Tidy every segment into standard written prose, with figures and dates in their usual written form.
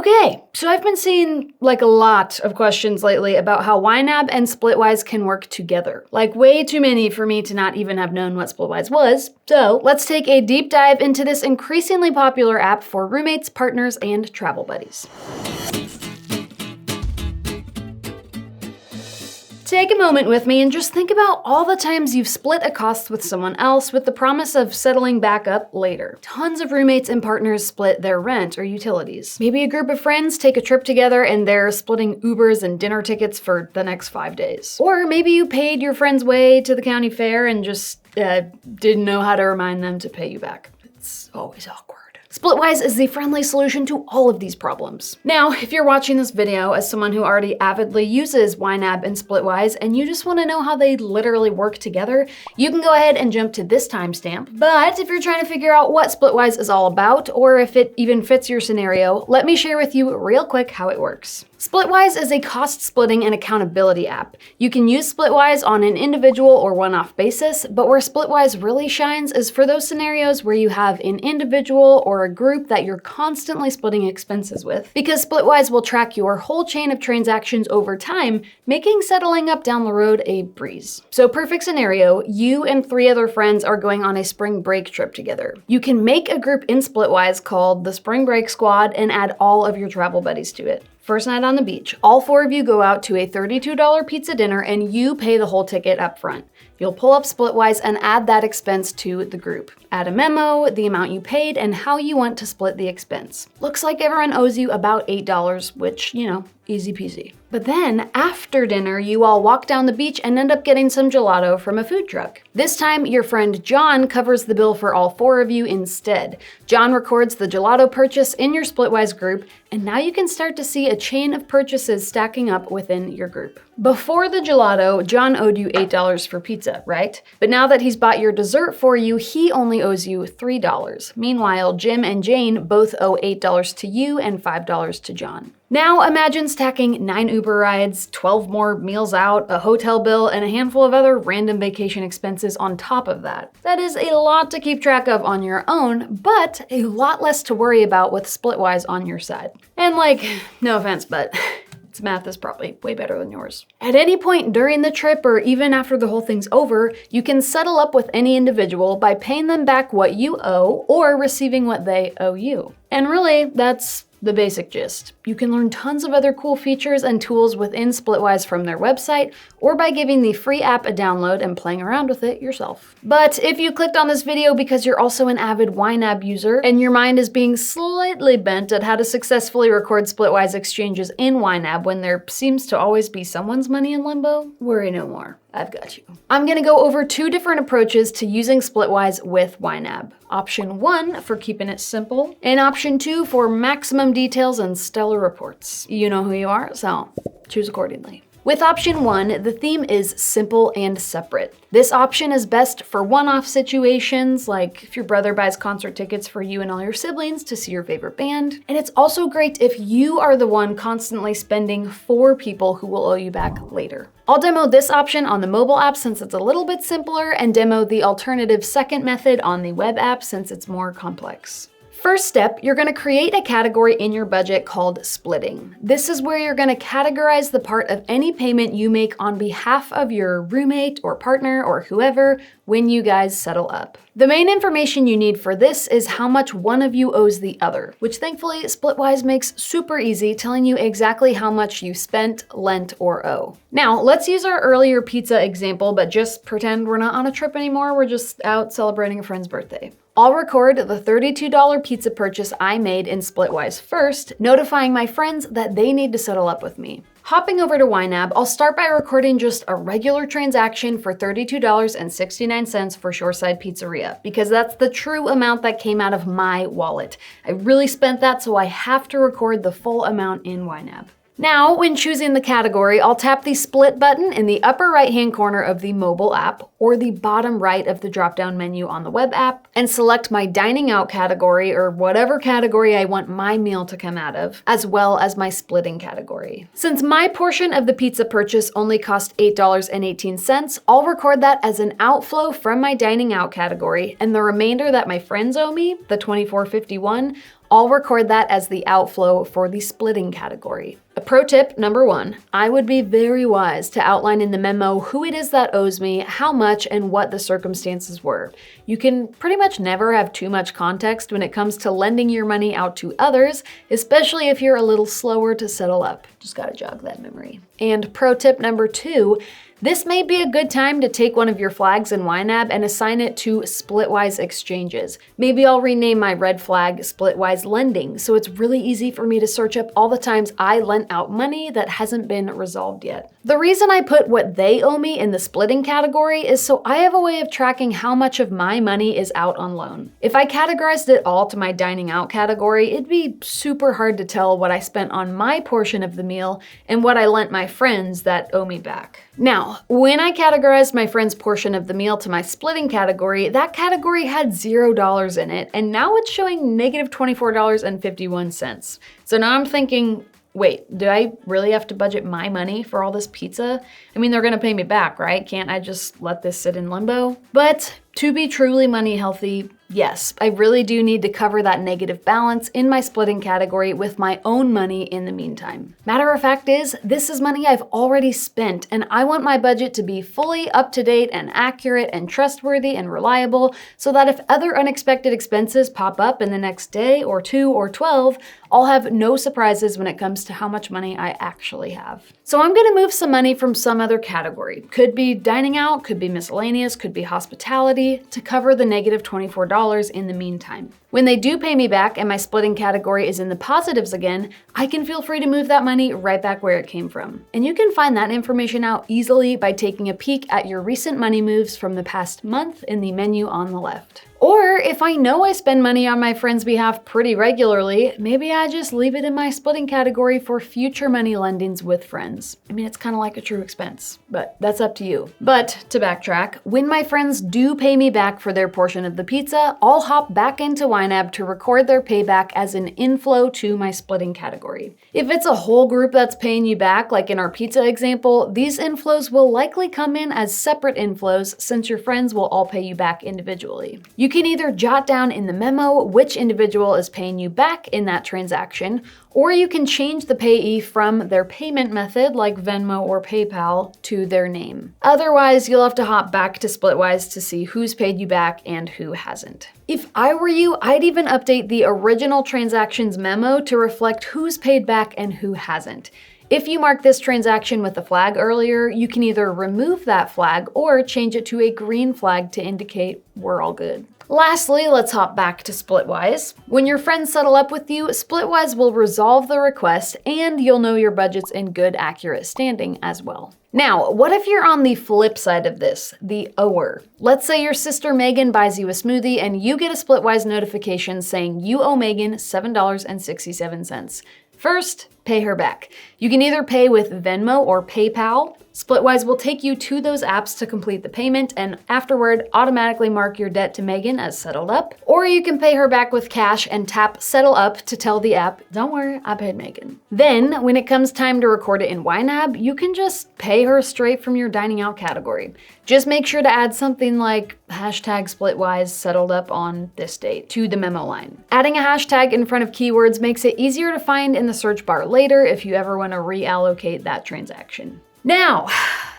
Okay, so I've been seeing like a lot of questions lately about how YNAB and Splitwise can work together. Like way too many for me to not even have known what Splitwise was. So let's take a deep dive into this increasingly popular app for roommates, partners, and travel buddies. Take a moment with me and just think about all the times you've split a cost with someone else with the promise of settling back up later. Tons of roommates and partners split their rent or utilities. Maybe a group of friends take a trip together and they're splitting Ubers and dinner tickets for the next 5 days. Or maybe you paid your friend's way to the county fair and just didn't know how to remind them to pay you back. It's always awkward. Splitwise is the friendly solution to all of these problems. Now, if you're watching this video as someone who already avidly uses YNAB and Splitwise and you just want to know how they literally work together, you can go ahead and jump to this timestamp. But if you're trying to figure out what Splitwise is all about, or if it even fits your scenario, let me share with you real quick how it works. Splitwise is a cost splitting and accountability app. You can use Splitwise on an individual or one-off basis, but where Splitwise really shines is for those scenarios where you have an individual or a group that you're constantly splitting expenses with, because Splitwise will track your whole chain of transactions over time, making settling up down the road a breeze. So perfect scenario, you and 3 other friends are going on a spring break trip together. You can make a group in Splitwise called the Spring Break Squad and add all of your travel buddies to it. First night on the beach, all 4 of you go out to a $32 pizza dinner and you pay the whole ticket up front. You'll pull up Splitwise and add that expense to the group. Add a memo, the amount you paid, and how you want to split the expense. Looks like everyone owes you about $8, which, easy peasy. But then, after dinner, you all walk down the beach and end up getting some gelato from a food truck. This time, your friend John covers the bill for all 4 of you instead. John records the gelato purchase in your Splitwise group, and now you can start to see a chain of purchases stacking up within your group. Before the gelato, John owed you $8 for pizza, right? But now that he's bought your dessert for you, he only owes you $3. Meanwhile, Jim and Jane both owe $8 to you and $5 to John. Now imagine stacking 9 Uber rides, 12 more meals out, a hotel bill, and a handful of other random vacation expenses on top of that. That is a lot to keep track of on your own, but a lot less to worry about with Splitwise on your side. And no offense, but its math is probably way better than yours. At any point during the trip or even after the whole thing's over, you can settle up with any individual by paying them back what you owe or receiving what they owe you. And really, that's the basic gist. You can learn tons of other cool features and tools within Splitwise from their website or by giving the free app a download and playing around with it yourself. But if you clicked on this video because you're also an avid YNAB user and your mind is being slightly bent at how to successfully record Splitwise exchanges in YNAB when there seems to always be someone's money in limbo, worry no more. I've got you. I'm gonna go over 2 different approaches to using Splitwise with YNAB. Option 1 for keeping it simple, and option 2 for maximum details and stellar reports. You know who you are, so choose accordingly. With option 1, the theme is simple and separate. This option is best for one-off situations, like if your brother buys concert tickets for you and all your siblings to see your favorite band. And it's also great if you are the one constantly spending for people who will owe you back later. I'll demo this option on the mobile app since it's a little bit simpler, and demo the alternative second method on the web app since it's more complex. First step, you're gonna create a category in your budget called splitting. This is where you're gonna categorize the part of any payment you make on behalf of your roommate or partner or whoever when you guys settle up. The main information you need for this is how much one of you owes the other, which thankfully Splitwise makes super easy, telling you exactly how much you spent, lent, or owe. Now, let's use our earlier pizza example, but just pretend we're not on a trip anymore, we're just out celebrating a friend's birthday. I'll record the $32 pizza purchase I made in Splitwise first, notifying my friends that they need to settle up with me. Hopping over to YNAB, I'll start by recording just a regular transaction for $32.69 for Shoreside Pizzeria, because that's the true amount that came out of my wallet. I really spent that, so I have to record the full amount in YNAB. Now, when choosing the category, I'll tap the split button in the upper right-hand corner of the mobile app or the bottom right of the drop-down menu on the web app and select my dining out category or whatever category I want my meal to come out of, as well as my splitting category. Since my portion of the pizza purchase only cost $8.18, I'll record that as an outflow from my dining out category, and the remainder that my friends owe me, the $24.51, I'll record that as the outflow for the splitting category. A pro tip number 1, I would be very wise to outline in the memo who it is that owes me, how much, and what the circumstances were. You can pretty much never have too much context when it comes to lending your money out to others, especially if you're a little slower to settle up. Just gotta jog that memory. And pro tip number 2, this may be a good time to take one of your flags in YNAB and assign it to Splitwise exchanges. Maybe I'll rename my red flag Splitwise Lending, so it's really easy for me to search up all the times I lent out money that hasn't been resolved yet. The reason I put what they owe me in the splitting category is so I have a way of tracking how much of my money is out on loan. If I categorized it all to my dining out category, it'd be super hard to tell what I spent on my portion of the meal and what I lent my friends that owe me back. Now, when I categorized my friend's portion of the meal to my splitting category, that category had $0 in it, and now it's showing negative $24.51. So now I'm thinking, wait, do I really have to budget my money for all this pizza? I mean, they're gonna pay me back, right? Can't I just let this sit in limbo? But to be truly money healthy, yes, I really do need to cover that negative balance in my splitting category with my own money in the meantime. Matter of fact is, this is money I've already spent, and I want my budget to be fully up to date and accurate and trustworthy and reliable so that if other unexpected expenses pop up in the next day or 2 or 12, I'll have no surprises when it comes to how much money I actually have. So I'm gonna move some money from some other category. Could be dining out, could be miscellaneous, could be hospitality, to cover the negative $24 in the meantime. When they do pay me back and my splitting category is in the positives again, I can feel free to move that money right back where it came from. And you can find that information out easily by taking a peek at your recent money moves from the past month in the menu on the left. Or if I know I spend money on my friend's behalf pretty regularly, maybe I just leave it in my splitting category for future money lendings with friends. I mean, it's kind of like a true expense, but that's up to you. But to backtrack, when my friends do pay me back for their portion of the pizza, I'll hop back into YNAB to record their payback as an inflow to my splitting category. If it's a whole group that's paying you back, like in our pizza example, these inflows will likely come in as separate inflows since your friends will all pay you back individually. You can either jot down in the memo which individual is paying you back in that transaction, or you can change the payee from their payment method, like Venmo or PayPal, to their name. Otherwise, you'll have to hop back to Splitwise to see who's paid you back and who hasn't. If I were you, I'd even update the original transactions memo to reflect who's paid back and who hasn't. If you marked this transaction with a flag earlier, you can either remove that flag or change it to a green flag to indicate we're all good. Lastly, let's hop back to Splitwise. When your friends settle up with you, Splitwise will resolve the request and you'll know your budget's in good, accurate standing as well. Now, what if you're on the flip side of this, the ower? Let's say your sister Megan buys you a smoothie and you get a Splitwise notification saying you owe Megan $7.67. First, pay her back. You can either pay with Venmo or PayPal. Splitwise will take you to those apps to complete the payment and afterward automatically mark your debt to Megan as settled up. Or you can pay her back with cash and tap settle up to tell the app, don't worry, I paid Megan. Then, when it comes time to record it in YNAB, you can just pay her straight from your dining out category. Just make sure to add something like hashtag Splitwise settled up on this date to the memo line. Adding a hashtag in front of keywords makes it easier to find in the search bar later if you ever want to reallocate that transaction. Now,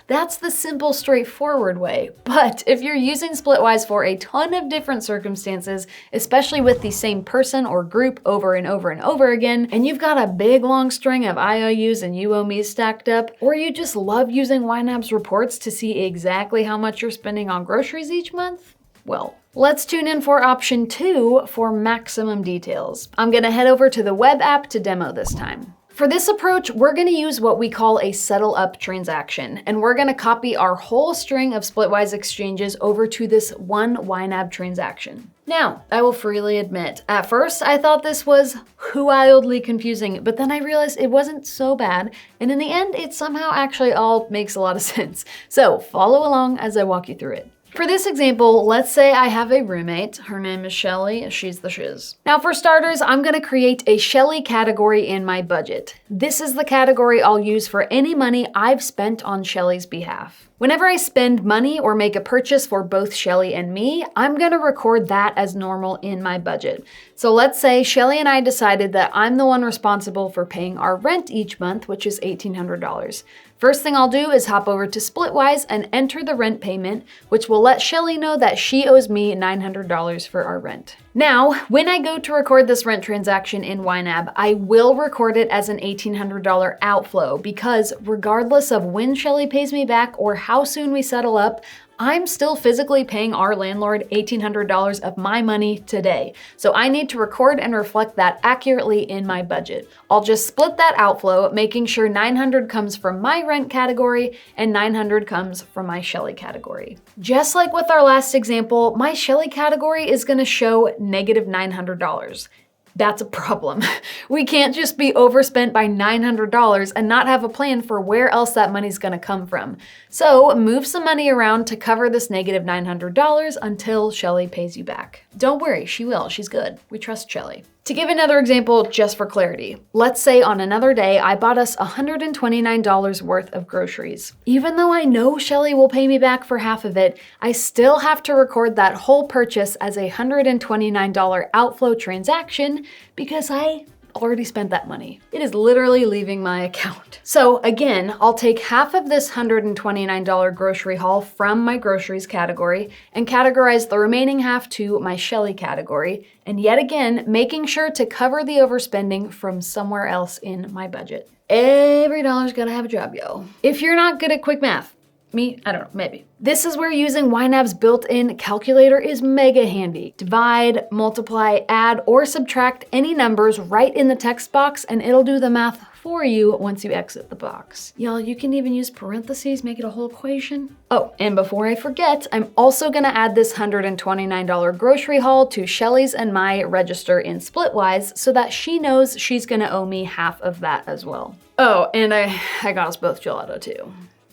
that's the simple, straightforward way. But if you're using Splitwise for a ton of different circumstances, especially with the same person or group over and over and over again, and you've got a big long string of IOUs and you owe me's stacked up, or you just love using YNAB's reports to see exactly how much you're spending on groceries each month, well, let's tune in for option 2 for maximum details. I'm gonna head over to the web app to demo this time. For this approach, we're gonna use what we call a settle up transaction, and we're gonna copy our whole string of Splitwise exchanges over to this one YNAB transaction. Now, I will freely admit, at first I thought this was wildly confusing, but then I realized it wasn't so bad, and in the end, it somehow actually all makes a lot of sense. So follow along as I walk you through it. For this example, let's say I have a roommate. Her name is Shelly. She's the shiz. Now for starters, I'm gonna create a Shelly category in my budget. This is the category I'll use for any money I've spent on Shelly's behalf. Whenever I spend money or make a purchase for both Shelly and me, I'm gonna record that as normal in my budget. So let's say Shelly and I decided that I'm the one responsible for paying our rent each month, which is $1,800. First thing I'll do is hop over to Splitwise and enter the rent payment, which will let Shelly know that she owes me $900 for our rent. Now, when I go to record this rent transaction in YNAB, I will record it as an $1,800 outflow because regardless of when Shelly pays me back or how soon we settle up, I'm still physically paying our landlord $1,800 of my money today. So I need to record and reflect that accurately in my budget. I'll just split that outflow, making sure $900 comes from my rent category and $900 comes from my Shelly category. Just like with our last example, my Shelly category is gonna show negative $900. That's a problem. We can't just be overspent by $900 and not have a plan for where else that money's gonna come from. So move some money around to cover this negative $900 until Shelly pays you back. Don't worry, she will, she's good. We trust Shelly. To give another example, just for clarity, let's say on another day, I bought us $129 worth of groceries. Even though I know Shelly will pay me back for half of it, I still have to record that whole purchase as a $129 outflow transaction because I already spent that money. It is literally leaving my account. So again, I'll take half of this $129 grocery haul from my groceries category and categorize the remaining half to my Shelly category, and yet again, making sure to cover the overspending from somewhere else in my budget. Every dollar's gotta have a job, yo. If you're not good at quick math, me, I don't know, maybe. This is where using YNAB's built-in calculator is mega handy. Divide, multiply, add, or subtract any numbers right in the text box and it'll do the math for you once you exit the box. Y'all, you can even use parentheses, make it a whole equation. Oh, and before I forget, I'm also gonna add this $129 grocery haul to Shelly's and my register in Splitwise so that she knows she's gonna owe me half of that as well. Oh, and I got us both gelato too.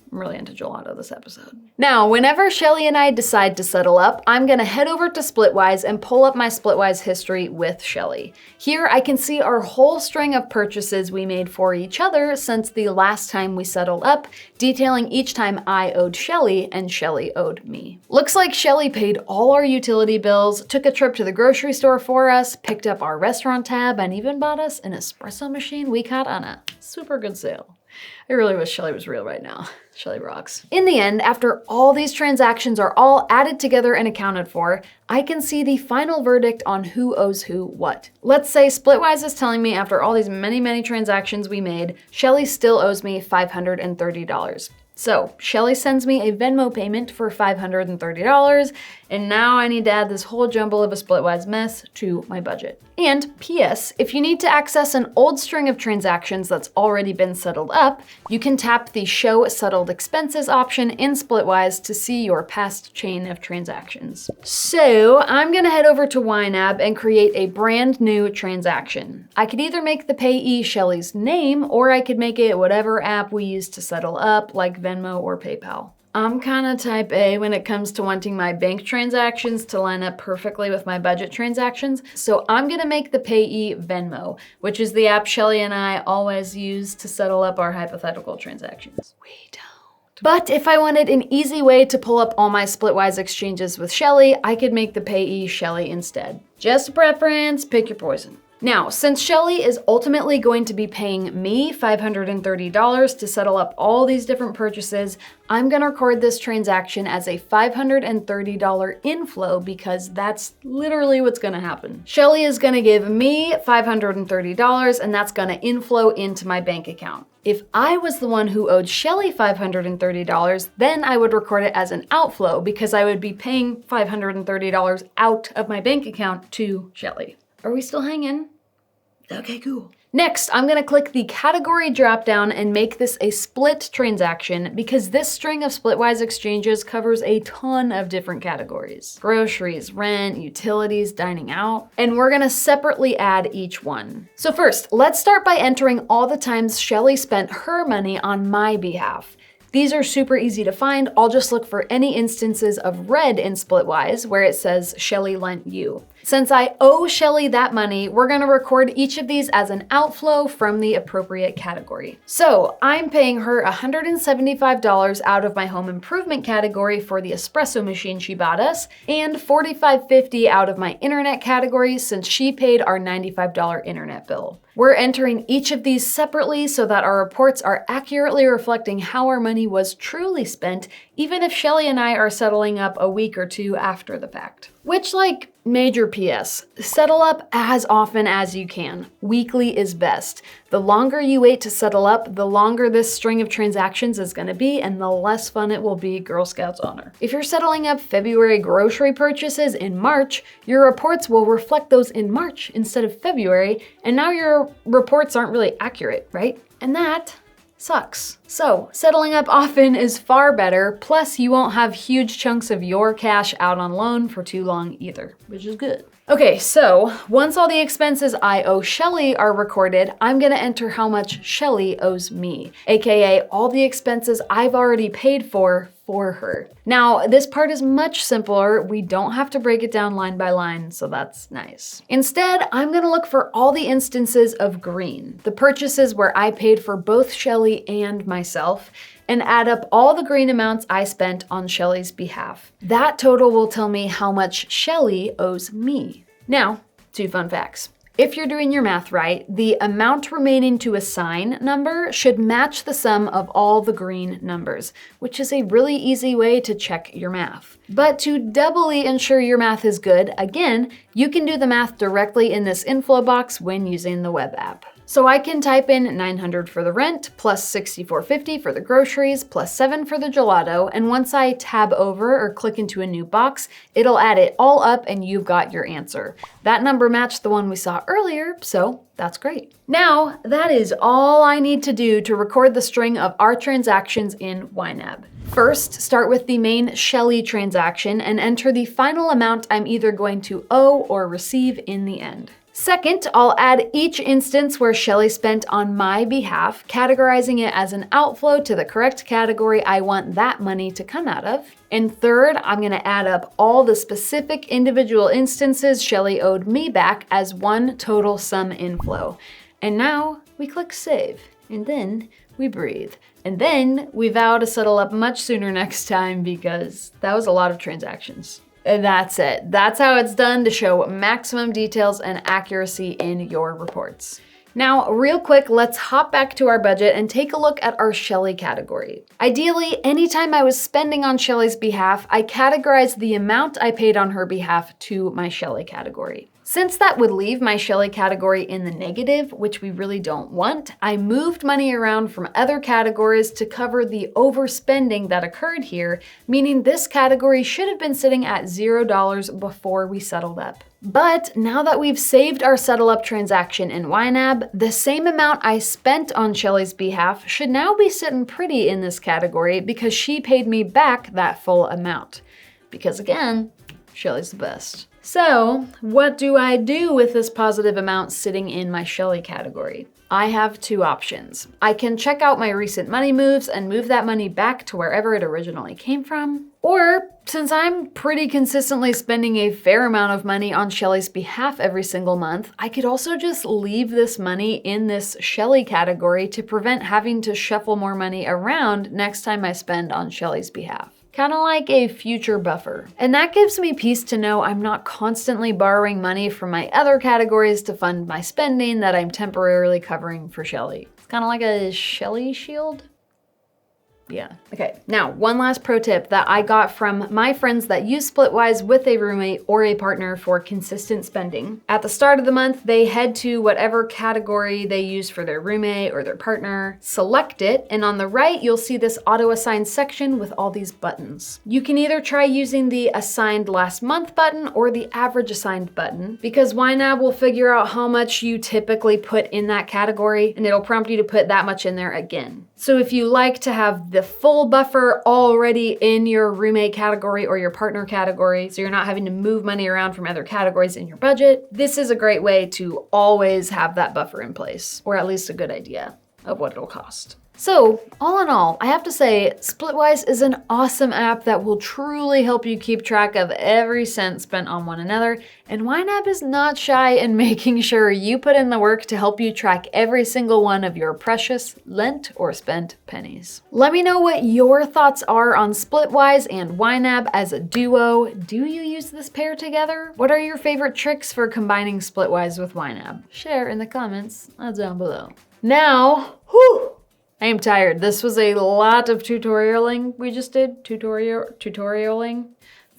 I'm really into gelato this episode. Now, whenever Shelly and I decide to settle up, I'm gonna head over to Splitwise and pull up my Splitwise history with Shelly. Here, I can see our whole string of purchases we made for each other since the last time we settled up, detailing each time I owed Shelly and Shelly owed me. Looks like Shelly paid all our utility bills, took a trip to the grocery store for us, picked up our restaurant tab, and even bought us an espresso machine we caught on a super good sale. I really wish Shelly was real right now. Shelly rocks. In the end, after all these transactions are all added together and accounted for, I can see the final verdict on who owes who what. Let's say Splitwise is telling me after all these many transactions we made, Shelly still owes me $530. So Shelly sends me a Venmo payment for $530, and now I need to add this whole jumble of a Splitwise mess to my budget. And P.S., if you need to access an old string of transactions that's already been settled up, you can tap the Show Settled Expenses option in Splitwise to see your past chain of transactions. So I'm gonna head over to YNAB and create a brand new transaction. I could either make the payee Shelly's name, or I could make it whatever app we use to settle up, like Venmo or PayPal. I'm kinda type A when it comes to wanting my bank transactions to line up perfectly with my budget transactions, so I'm gonna make the payee Venmo, which is the app Shelly and I always use to settle up our hypothetical transactions. We don't. But if I wanted an easy way to pull up all my Splitwise exchanges with Shelly, I could make the payee Shelly instead. Just a preference, pick your poison. Now, since Shelly is ultimately going to be paying me $530 to settle up all these different purchases, I'm gonna record this transaction as a $530 inflow because that's literally what's gonna happen. Shelly is gonna give me $530 and that's gonna inflow into my bank account. If I was the one who owed Shelly $530, then I would record it as an outflow because I would be paying $530 out of my bank account to Shelly. Are we still hanging? Okay, cool. Next, I'm gonna click the category dropdown and make this a split transaction because this string of Splitwise exchanges covers a ton of different categories. Groceries, rent, utilities, dining out, and we're gonna separately add each one. So first, let's start by entering all the times Shelly spent her money on my behalf. These are super easy to find. I'll just look for any instances of red in Splitwise where it says Shelly lent you. Since I owe Shelly that money, we're gonna record each of these as an outflow from the appropriate category. So I'm paying her $175 out of my home improvement category for the espresso machine she bought us, and $45.50 out of my internet category since she paid our $95 internet bill. We're entering each of these separately so that our reports are accurately reflecting how our money was truly spent, even if Shelly and I are settling up a week or two after the fact. Which, like, major PS, settle up as often as you can. Weekly is best. The longer you wait to settle up, the longer this string of transactions is gonna be and the less fun it will be, Girl Scouts honor. If you're settling up February grocery purchases in March, your reports will reflect those in March instead of February, and now your reports aren't really accurate, right? And that sucks. So settling up often is far better, plus you won't have huge chunks of your cash out on loan for too long either, which is good. Okay, so once all the expenses I owe Shelly are recorded, I'm gonna enter how much Shelly owes me, aka all the expenses I've already paid for her. Now, this part is much simpler. We don't have to break it down line by line, so that's nice. Instead, I'm gonna look for all the instances of green, the purchases where I paid for both Shelly and myself, and add up all the green amounts I spent on Shelly's behalf. That total will tell me how much Shelly owes me. Now, 2 fun facts. If you're doing your math right, the amount remaining to assign number should match the sum of all the green numbers, which is a really easy way to check your math. But to doubly ensure your math is good, again, you can do the math directly in this info box when using the web app. So I can type in 900 for the rent, plus 64.50 for the groceries, plus 7 for the gelato, and once I tab over or click into a new box, it'll add it all up and you've got your answer. That number matched the one we saw earlier, so that's great. Now, that is all I need to do to record the string of our transactions in YNAB. First, start with the main Shelly transaction and enter the final amount I'm either going to owe or receive in the end. Second, I'll add each instance where Shelly spent on my behalf, categorizing it as an outflow to the correct category I want that money to come out of. And third, I'm gonna add up all the specific individual instances Shelly owed me back as one total sum inflow. And now we click save, and then we breathe. And then we vow to settle up much sooner next time because that was a lot of transactions. And that's it. That's how it's done to show maximum details and accuracy in your reports. Now, real quick, let's hop back to our budget and take a look at our Shelly category. Ideally, anytime I was spending on Shelly's behalf, I categorized the amount I paid on her behalf to my Shelly category. Since that would leave my Shelly category in the negative, which we really don't want, I moved money around from other categories to cover the overspending that occurred here, meaning this category should have been sitting at $0 before we settled up. But now that we've saved our settle up transaction in YNAB, the same amount I spent on Shelly's behalf should now be sitting pretty in this category because she paid me back that full amount. Because again, Shelly's the best. So, what do I do with this positive amount sitting in my Shelly category? I have 2 options. I can check out my recent money moves and move that money back to wherever it originally came from. Or, since I'm pretty consistently spending a fair amount of money on Shelly's behalf every single month, I could also just leave this money in this Shelly category to prevent having to shuffle more money around next time I spend on Shelly's behalf. Kind of like a future buffer. And that gives me peace to know I'm not constantly borrowing money from my other categories to fund my spending that I'm temporarily covering for Shelly. It's kind of like a Shelly shield. Yeah. Okay, now one last pro tip that I got from my friends that use Splitwise with a roommate or a partner for consistent spending. At the start of the month, they head to whatever category they use for their roommate or their partner, select it, and on the right, you'll see this auto-assign section with all these buttons. You can either try using the assigned last month button or the average assigned button, because YNAB will figure out how much you typically put in that category, and it'll prompt you to put that much in there again. So if you like to have the full buffer already in your roommate category or your partner category, so you're not having to move money around from other categories in your budget, this is a great way to always have that buffer in place, or at least a good idea. of what it'll cost. So, all in all, I have to say, Splitwise is an awesome app that will truly help you keep track of every cent spent on one another, and YNAB is not shy in making sure you put in the work to help you track every single one of your precious lent or spent pennies. Let me know what your thoughts are on Splitwise and YNAB as a duo. Do you use this pair together? What are your favorite tricks for combining Splitwise with YNAB? Share in the comments down below. Now, whew! I am tired. This was a lot of tutorialing we just did. Tutorialing.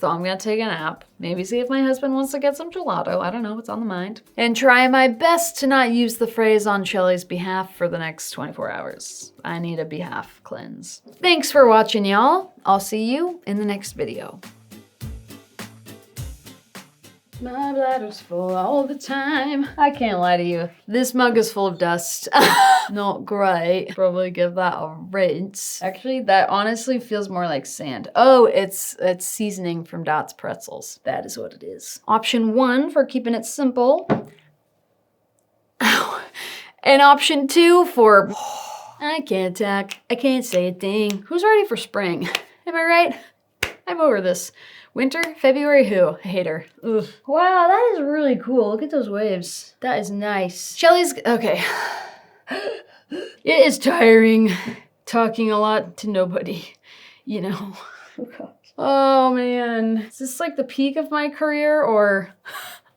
So I'm gonna take a nap. Maybe see if my husband wants to get some gelato. I don't know, it's on the mind. And try my best to not use the phrase on Shelly's behalf for the next 24 hours. I need a behalf cleanse. Thanks for watching, y'all. I'll see you in the next video. My bladder's full all the time. I can't lie to you. This mug is full of dust. Not great. Probably give that a rinse. Actually, that honestly feels more like sand. Oh, it's seasoning from Dot's Pretzels. That is what it is. Option 1 for keeping it simple. Ow. And option 2 for... I can't talk. I can't say a thing. Who's ready for spring? Am I right? I'm over this. Winter, February, who? I hate her. Ugh. Wow, that is really cool. Look at those waves. That is nice. Shelly's, okay. It is tiring talking a lot to nobody, you know. Oh man, is this like the peak of my career or?